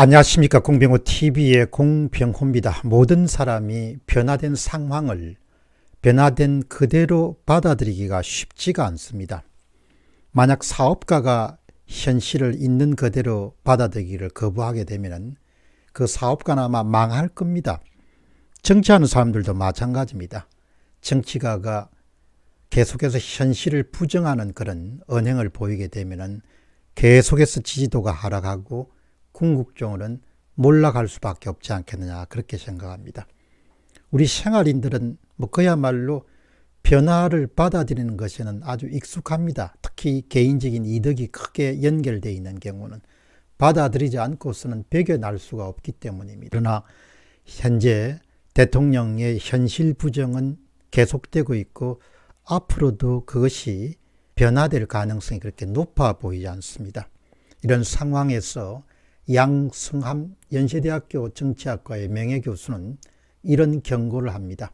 안녕하십니까. 공병호TV의 공병호입니다. 모든 사람이 변화된 상황을 변화된 그대로 받아들이기가 쉽지가 않습니다. 만약 사업가가 현실을 있는 그대로 받아들이기를 거부하게 되면 그 사업가는 아마 망할 겁니다. 정치하는 사람들도 마찬가지입니다. 정치가가 계속해서 현실을 부정하는 그런 언행을 보이게 되면 계속해서 지지도가 하락하고 궁극적으로는 몰락할 수밖에 없지 않겠느냐, 그렇게 생각합니다. 우리 생활인들은 그야말로 변화를 받아들이는 것에는 아주 익숙합니다. 특히 개인적인 이득이 크게 연결되어 있는 경우는 받아들이지 않고서는 배겨날 수가 없기 때문입니다. 그러나 현재 대통령의 현실 부정은 계속되고 있고 앞으로도 그것이 변화될 가능성이 그렇게 높아 보이지 않습니다. 이런 상황에서 양승함 연세대학교 정치학과의 명예교수는 이런 경고를 합니다.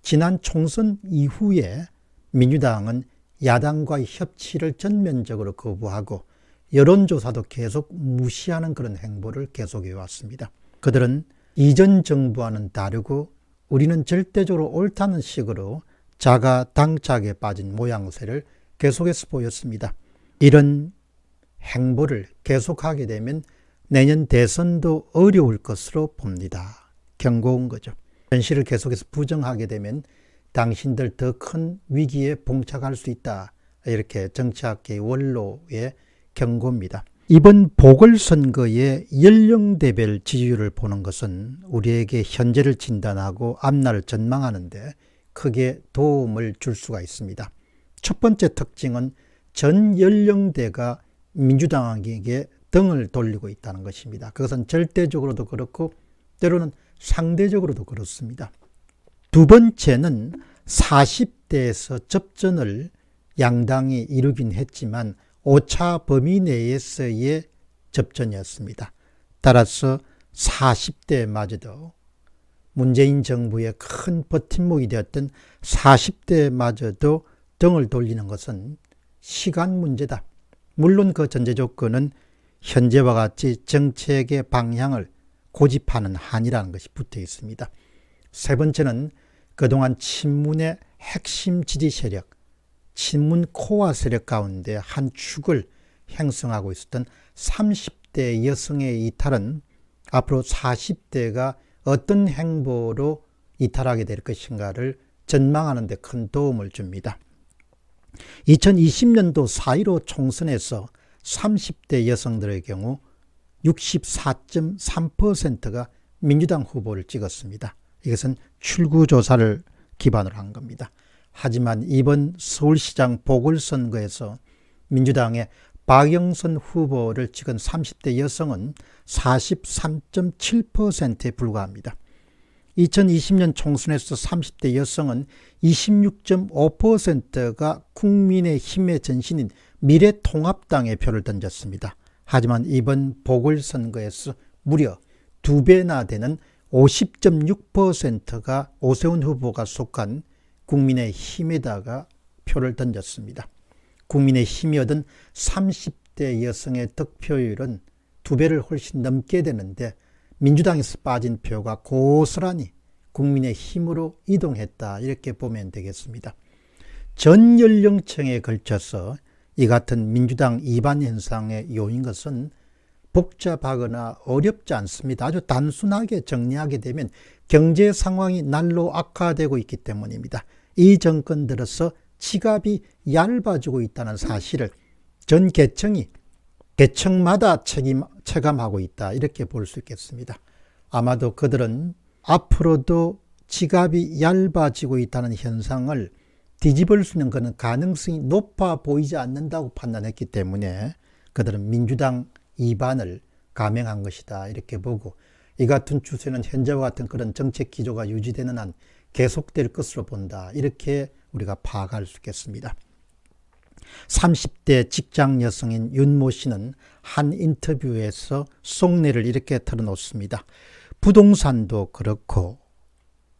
지난 총선 이후에 민주당은 야당과의 협치를 전면적으로 거부하고 여론조사도 계속 무시하는 그런 행보를 계속해 왔습니다. 그들은 이전 정부와는 다르고 우리는 절대적으로 옳다는 식으로 자가당착에 빠진 모양새를 계속해서 보였습니다. 이런 행보를 계속하게 되면 내년 대선도 어려울 것으로 봅니다. 경고한 거죠. 현실을 계속해서 부정하게 되면 당신들 더 큰 위기에 봉착할 수 있다. 이렇게 정치학계의 원로의 경고입니다. 이번 보궐선거의 연령대별 지지율을 보는 것은 우리에게 현재를 진단하고 앞날을 전망하는 데 크게 도움을 줄 수가 있습니다. 첫 번째 특징은 전 연령대가 민주당에게 등을 돌리고 있다는 것입니다. 그것은 절대적으로도 그렇고 때로는 상대적으로도 그렇습니다. 두 번째는 40대에서 접전을 양당이 이루긴 했지만 오차 범위 내에서의 접전이었습니다. 따라서 40대마저도 문재인 정부의 큰 버팀목이 되었던 40대마저도 등을 돌리는 것은 시간 문제다. 물론 그 전제 조건은 현재와 같이 정책의 방향을 고집하는 한이라는 것이 붙어 있습니다. 세 번째는 그동안 친문의 핵심 지지 세력, 친문 코어 세력 가운데 한 축을 형성하고 있었던 30대 여성의 이탈은 앞으로 40대가 어떤 행보로 이탈하게 될 것인가를 전망하는 데 큰 도움을 줍니다. 2020년도 4.15 총선에서 30대 여성들의 경우 64.3%가 민주당 후보를 찍었습니다. 이것은 출구조사를 기반으로 한 겁니다. 하지만 이번 서울시장 보궐선거에서 민주당의 박영선 후보를 찍은 30대 여성은 43.7%에 불과합니다. 2020년 총선에서 30대 여성은 26.5%가 국민의힘의 전신인 미래통합당에 표를 던졌습니다. 하지만 이번 보궐선거에서 무려 2배나 되는 50.6%가 오세훈 후보가 속한 국민의힘에다가 표를 던졌습니다. 국민의힘이 얻은 30대 여성의 득표율은 2배를 훨씬 넘게 되는데 민주당에서 빠진 표가 고스란히 국민의힘으로 이동했다, 이렇게 보면 되겠습니다. 전 연령층에 걸쳐서 이 같은 민주당 이반 현상의 요인 것은 복잡하거나 어렵지 않습니다. 아주 단순하게 정리하게 되면 경제 상황이 날로 악화되고 있기 때문입니다. 이 정권 들어서 지갑이 얇아지고 있다는 사실을 전 계층마다 체감하고 있다, 이렇게 볼 수 있겠습니다. 아마도 그들은 앞으로도 지갑이 얇아지고 있다는 현상을 뒤집을 수 있는 그런 가능성이 높아 보이지 않는다고 판단했기 때문에 그들은 민주당 이반을 감행한 것이다, 이렇게 보고 이 같은 추세는 현재와 같은 그런 정책 기조가 유지되는 한 계속될 것으로 본다, 이렇게 우리가 파악할 수 있겠습니다. 30대 직장 여성인 윤모 씨는 한 인터뷰에서 속내를 이렇게 털어놓습니다. 부동산도 그렇고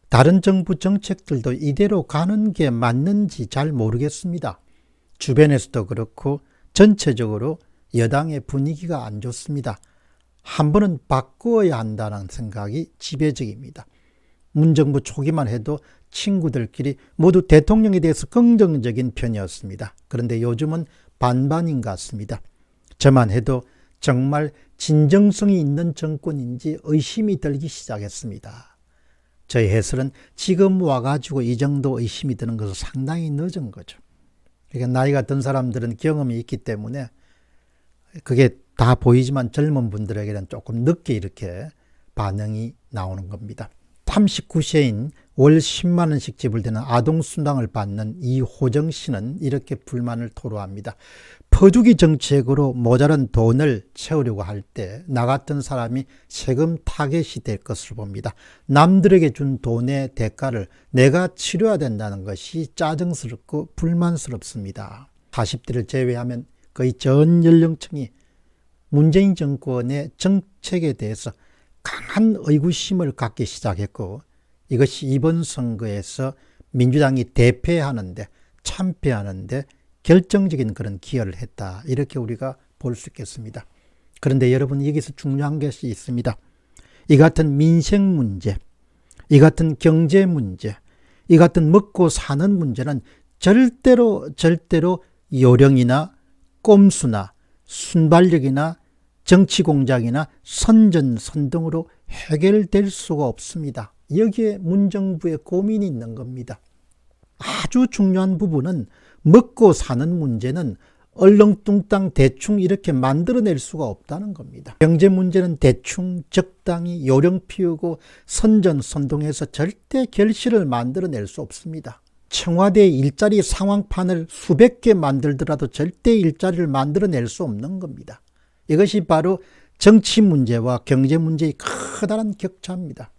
다른 정부 정책들도 이대로 가는 게 맞는지 잘 모르겠습니다. 주변에서도 그렇고 전체적으로 여당의 분위기가 안 좋습니다. 한 번은 바꾸어야 한다는 생각이 지배적입니다. 문정부 초기만 해도 친구들끼리 모두 대통령에 대해서 긍정적인 편이었습니다. 그런데 요즘은 반반인 것 같습니다. 저만 해도 정말 진정성이 있는 정권인지 의심이 들기 시작했습니다. 저희 해설은 지금 와가지고 이 정도 의심이 드는 것은 상당히 늦은 거죠. 그러니까 나이가 든 사람들은 경험이 있기 때문에 그게 다 보이지만 젊은 분들에게는 조금 늦게 이렇게 반응이 나오는 겁니다. 39세인 월 10만 원씩 지불되는 아동수당을 받는 이호정 씨는 이렇게 불만을 토로합니다. 퍼주기 정책으로 모자란 돈을 채우려고 할 때 나 같은 사람이 세금 타겟이 될 것으로 봅니다. 남들에게 준 돈의 대가를 내가 치러야 된다는 것이 짜증스럽고 불만스럽습니다. 40대를 제외하면 거의 전 연령층이 문재인 정권의 정책에 대해서 강한 의구심을 갖기 시작했고, 이것이 이번 선거에서 민주당이 대패하는데, 참패하는데 결정적인 그런 기여를 했다, 이렇게 우리가 볼 수 있겠습니다. 그런데 여러분, 여기서 중요한 것이 있습니다. 이 같은 민생 문제, 이 같은 경제 문제, 이 같은 먹고 사는 문제는 절대로 요령이나 꼼수나 순발력이나 정치 공작이나 선전선동으로 해결될 수가 없습니다. 여기에 문정부의 고민이 있는 겁니다. 아주 중요한 부분은 먹고 사는 문제는 얼렁뚱땅 대충 이렇게 만들어낼 수가 없다는 겁니다. 경제 문제는 대충 적당히 요령 피우고 선전선동해서 절대 결실을 만들어낼 수 없습니다. 청와대 일자리 상황판을 수백 개 만들더라도 절대 일자리를 만들어낼 수 없는 겁니다. 이것이 바로 정치 문제와 경제 문제의 커다란 격차입니다.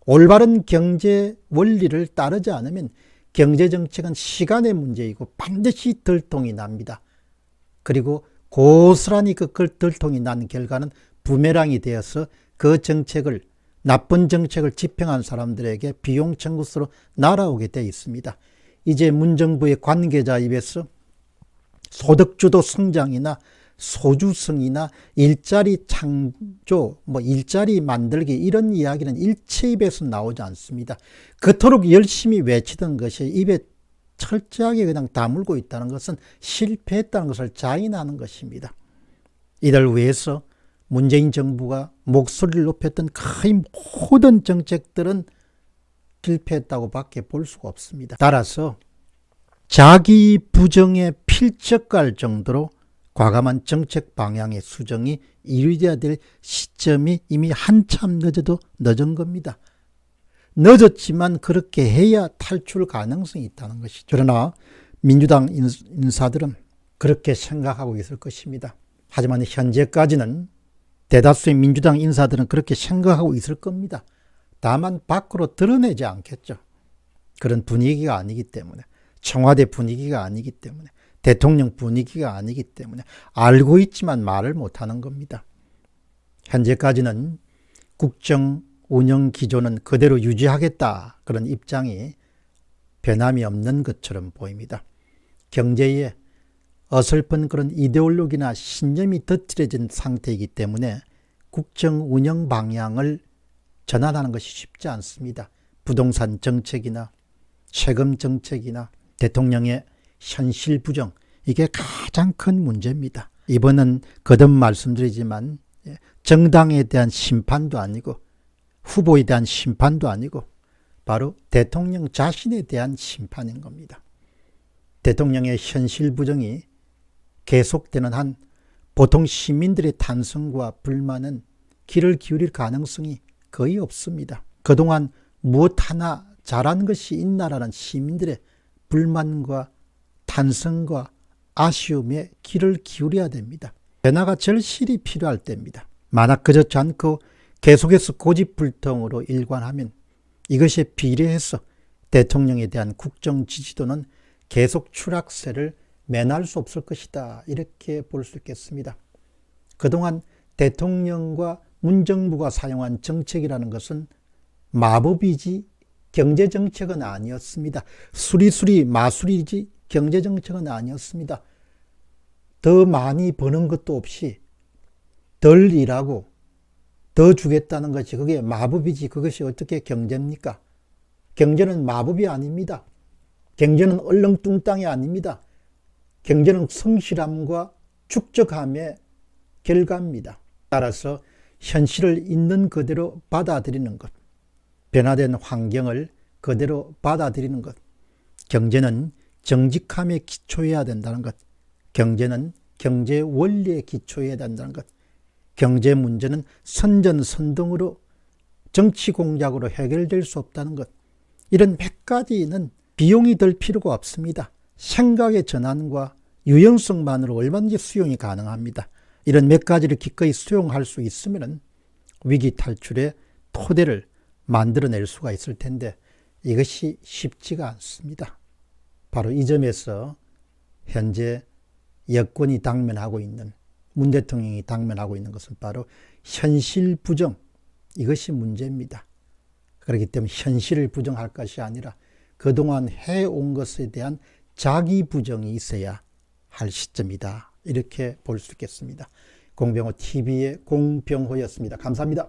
올바른 경제 원리를 따르지 않으면 경제정책은 시간의 문제이고 반드시 들통이 납니다. 그리고 고스란히 그 들통이 난 결과는 부메랑이 되어서 그 정책을, 나쁜 정책을 집행한 사람들에게 비용 청구서로 날아오게 되어 있습니다. 이제 문정부의 관계자 입에서 소득주도 성장이나 소주성이나 일자리 창조, 일자리 만들기, 이런 이야기는 일체 입에서 나오지 않습니다. 그토록 열심히 외치던 것이 입에 철저하게 그냥 다물고 있다는 것은 실패했다는 것을 자인하는 것입니다. 이를 위해서 문재인 정부가 목소리를 높였던 거의 모든 정책들은 실패했다고 밖에 볼 수가 없습니다. 따라서 자기 부정에 필적할 정도로 과감한 정책 방향의 수정이 이루어져야 될 시점이 이미 한참 늦은 겁니다. 늦었지만 그렇게 해야 탈출 가능성이 있다는 것이죠. 그러나 민주당 인사들은 그렇게 생각하고 있을 것입니다. 하지만 현재까지는 대다수의 민주당 인사들은 그렇게 생각하고 있을 겁니다. 다만 밖으로 드러내지 않겠죠. 그런 분위기가 아니기 때문에, 청와대 분위기가 아니기 때문에, 대통령 분위기가 아니기 때문에 알고 있지만 말을 못하는 겁니다. 현재까지는 국정 운영 기조는 그대로 유지하겠다, 그런 입장이 변함이 없는 것처럼 보입니다. 경제에 어설픈 그런 이데올로기나 신념이 덧칠해진 상태이기 때문에 국정 운영 방향을 전환하는 것이 쉽지 않습니다. 부동산 정책이나 세금 정책이나 대통령의 현실 부정, 이게 가장 큰 문제입니다. 이번은 거듭 말씀드리지만 정당에 대한 심판도 아니고 후보에 대한 심판도 아니고 바로 대통령 자신에 대한 심판인 겁니다. 대통령의 현실 부정이 계속되는 한 보통 시민들의 탄성과 불만은 귀를 기울일 가능성이 거의 없습니다. 그동안 무엇 하나 잘한 것이 있나라는 시민들의 불만과 탄성과 아쉬움에 귀를 기울여야 됩니다. 변화가 절실히 필요할 때입니다. 만약 그렇지 않고 계속해서 고집불통으로 일관하면 이것에 비례해서 대통령에 대한 국정 지지도는 계속 추락세를 면할 수 없을 것이다, 이렇게 볼 수 있겠습니다. 그동안 대통령과 문정부가 사용한 정책이라는 것은 마법이지 경제정책은 아니었습니다. 수리수리 마술이지 경제정책은 아니었습니다. 더 많이 버는 것도 없이 덜 일하고 더 주겠다는 것이 그게 마법이지 그것이 어떻게 경제입니까? 경제는 마법이 아닙니다. 경제는 얼렁뚱땅이 아닙니다. 경제는 성실함과 축적함의 결과입니다. 따라서 현실을 있는 그대로 받아들이는 것, 변화된 환경을 그대로 받아들이는 것, 경제는 정직함에 기초해야 된다는 것, 경제는 경제 원리에 기초해야 된다는 것, 경제 문제는 선전선동으로 정치 공작으로 해결될 수 없다는 것, 이런 몇 가지는 비용이 들 필요가 없습니다. 생각의 전환과 유연성만으로 얼마든지 수용이 가능합니다. 이런 몇 가지를 기꺼이 수용할 수 있으면 위기 탈출의 토대를 만들어낼 수가 있을 텐데 이것이 쉽지가 않습니다. 바로 이 점에서 현재 여권이 당면하고 있는, 문 대통령이 당면하고 있는 것은 바로 현실 부정, 이것이 문제입니다. 그렇기 때문에 현실을 부정할 것이 아니라 그동안 해온 것에 대한 자기 부정이 있어야 할 시점이다. 이렇게 볼 수 있겠습니다. 공병호 TV의 공병호였습니다. 감사합니다.